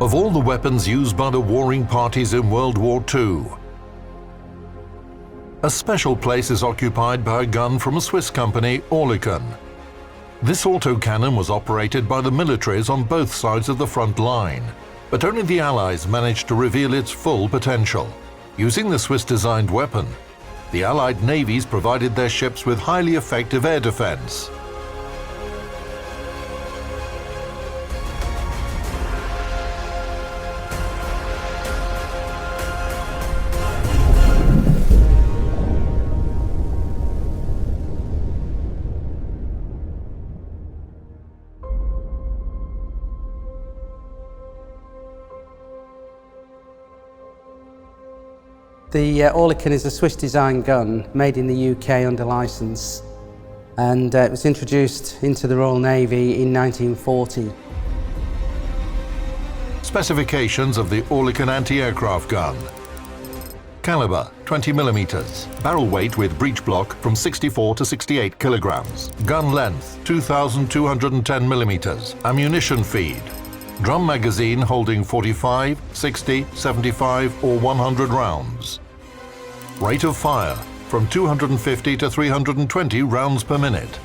of all the weapons used by the warring parties in World War II. A special place is occupied by a gun from a Swiss company, Oerlikon. This autocannon was operated by the militaries on both sides of the front line, but only the Allies managed to reveal its full potential. Using the Swiss-designed weapon, the Allied navies provided their ships with highly effective air defense. The Oerlikon is a Swiss-designed gun made in the UK under licence, and it was introduced into the Royal Navy in 1940. Specifications of the Oerlikon anti-aircraft gun. Caliber 20mm, barrel weight with breech block from 64 to 68 kilograms, gun length 2,210mm, ammunition feed, drum magazine holding 45, 60, 75 or 100 rounds. Rate of fire from 250 to 320 rounds per minute.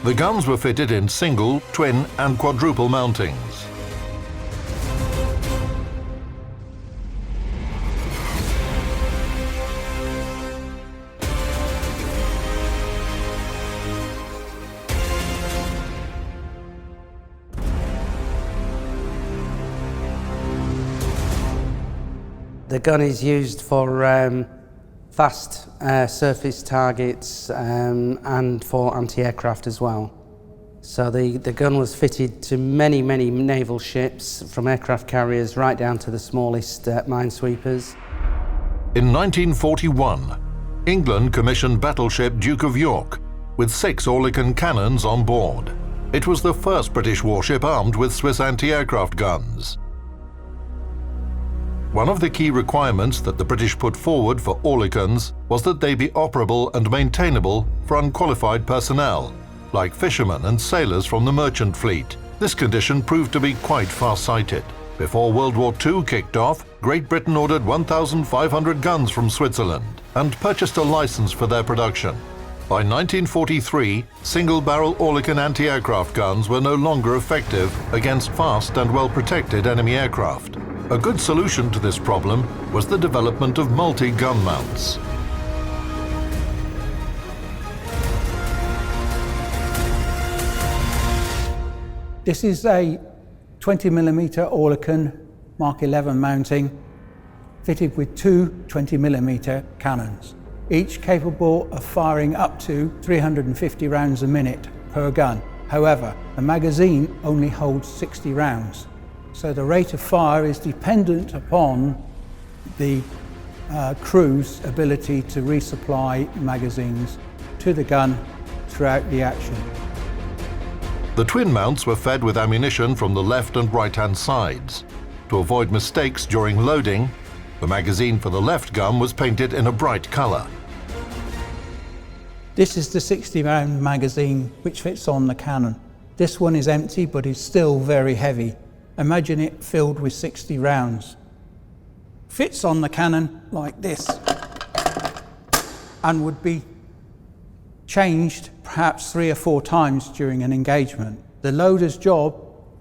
The guns were fitted in single, twin and quadruple mountings. The gun is used for fast surface targets and for anti-aircraft as well. So the gun was fitted to many naval ships, from aircraft carriers right down to the smallest minesweepers. In 1941, England commissioned battleship Duke of York with 6 Oerlikon cannons on board. It was the first British warship armed with Swiss anti-aircraft guns. One of the key requirements that the British put forward for Oerlikons was that they be operable and maintainable for unqualified personnel, like fishermen and sailors from the merchant fleet. This condition proved to be quite far-sighted. Before World War II kicked off, Great Britain ordered 1,500 guns from Switzerland and purchased a license for their production. By 1943, single-barrel Oerlikon anti-aircraft guns were no longer effective against fast and well-protected enemy aircraft. A good solution to this problem was the development of multi-gun mounts. This is a 20mm Oerlikon Mark 11 mounting fitted with 2 20mm cannons, each capable of firing up to 350 rounds a minute per gun. However, the magazine only holds 60 rounds. So the rate of fire is dependent upon the crew's ability to resupply magazines to the gun throughout the action. The twin mounts were fed with ammunition from the left and right-hand sides. To avoid mistakes during loading, the magazine for the left gun was painted in a bright colour. This is the 60-round magazine which fits on the cannon. This one is empty but is still very heavy. Imagine it filled with 60 rounds. Fits on the cannon like this and would be changed perhaps 3 or 4 times during an engagement. The loader's job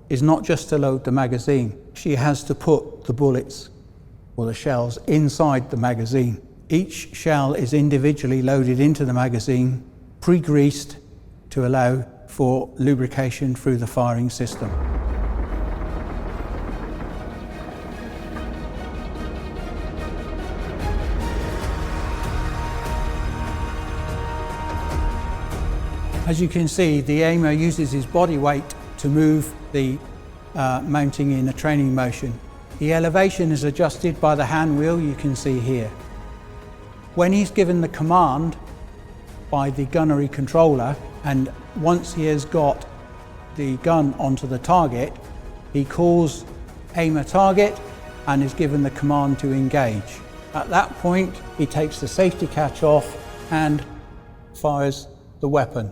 is not just to load the magazine. She has to put the bullets or the shells inside the magazine. Each shell is individually loaded into the magazine, pre-greased to allow for lubrication through the firing system. As you can see, the aimer uses his body weight to move the mounting in a training motion. The elevation is adjusted by the hand wheel you can see here. When he's given the command by the gunnery controller, and once he has got the gun onto the target, he calls aimer target and is given the command to engage. At that point, he takes the safety catch off and fires the weapon.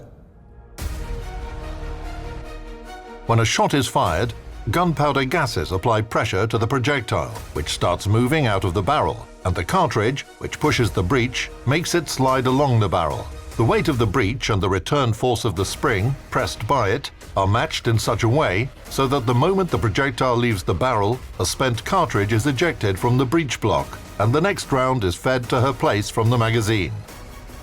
When a shot is fired, gunpowder gases apply pressure to the projectile, which starts moving out of the barrel, and the cartridge, which pushes the breech, makes it slide along the barrel. The weight of the breech and the return force of the spring, pressed by it, are matched in such a way so that the moment the projectile leaves the barrel, a spent cartridge is ejected from the breech block, and the next round is fed to her place from the magazine.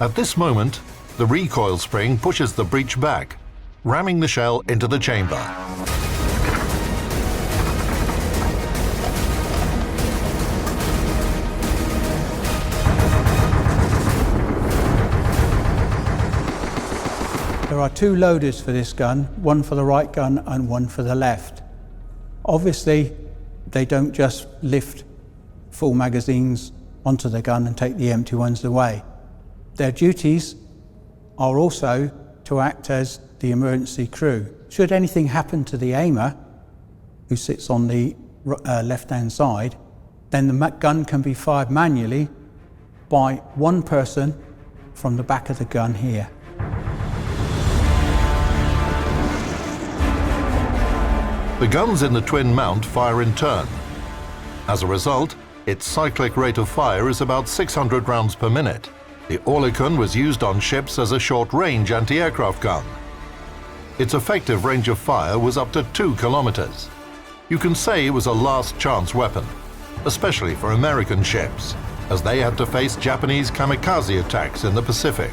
At this moment, the recoil spring pushes the breech back, ramming the shell into the chamber. There are two loaders for this gun, one for the right gun and one for the left. Obviously, they don't just lift full magazines onto the gun and take the empty ones away. Their duties are also to act as the emergency crew. Should anything happen to the aimer, who sits on the left-hand side, then the gun can be fired manually by one person from the back of the gun here. The guns in the twin mount fire in turn. As a result, its cyclic rate of fire is about 600 rounds per minute. The Oerlikon was used on ships as a short-range anti-aircraft gun. Its effective range of fire was up to 2 kilometers. You can say it was a last-chance weapon, especially for American ships, as they had to face Japanese kamikaze attacks in the Pacific.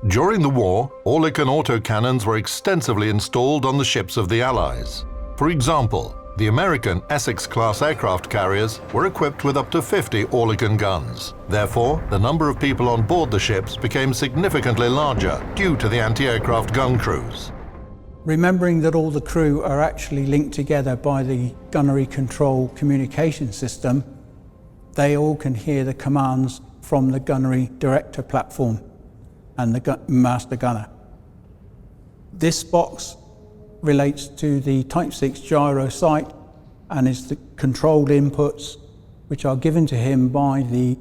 During the war, Oerlikon autocannons were extensively installed on the ships of the Allies. For example, the American Essex-class aircraft carriers were equipped with up to 50 Oerlikon guns. Therefore, the number of people on board the ships became significantly larger due to the anti-aircraft gun crews. Remembering that all the crew are actually linked together by the gunnery control communication system, they all can hear the commands from the gunnery director platform and the master gunner. This box relates to the Type 6 gyro sight and is the controlled inputs which are given to him by the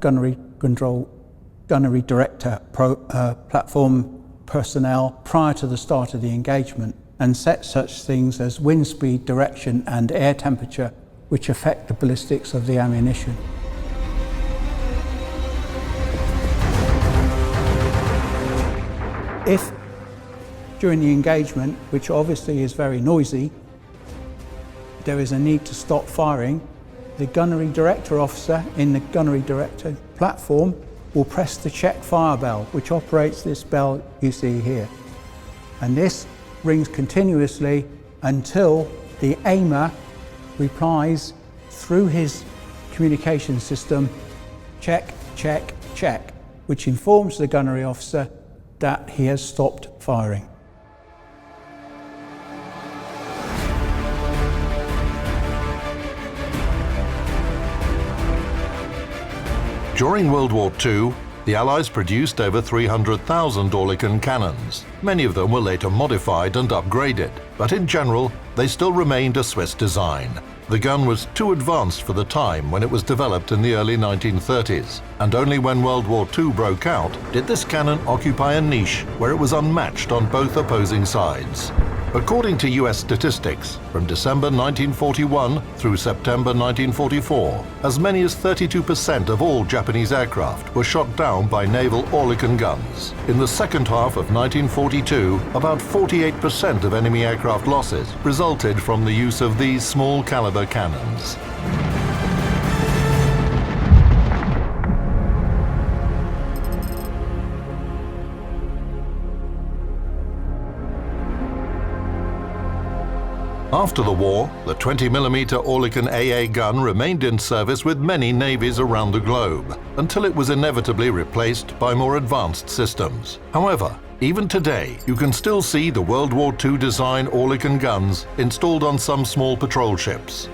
gunnery director platform personnel prior to the start of the engagement, and set such things as wind speed, direction and air temperature which affect the ballistics of the ammunition. If, during the engagement, which obviously is very noisy, there is a need to stop firing, the gunnery director officer in the gunnery director platform will press the check fire bell, which operates this bell you see here. And this rings continuously until the aimer replies through his communication system, check, check, check, which informs the gunnery officer that he has stopped firing. During World War II, the Allies produced over 300,000 Oerlikon cannons. Many of them were later modified and upgraded, but in general, they still remained a Swiss design. The gun was too advanced for the time when it was developed in the early 1930s, and only when World War II broke out did this cannon occupy a niche where it was unmatched on both opposing sides. According to US statistics, from December 1941 through September 1944, as many as 32% of all Japanese aircraft were shot down by naval Oerlikon guns. In the second half of 1942, about 48% of enemy aircraft losses resulted from the use of these small caliber cannons. After the war, the 20mm Oerlikon AA gun remained in service with many navies around the globe, until it was inevitably replaced by more advanced systems. However, even today, you can still see the World War II design Oerlikon guns installed on some small patrol ships.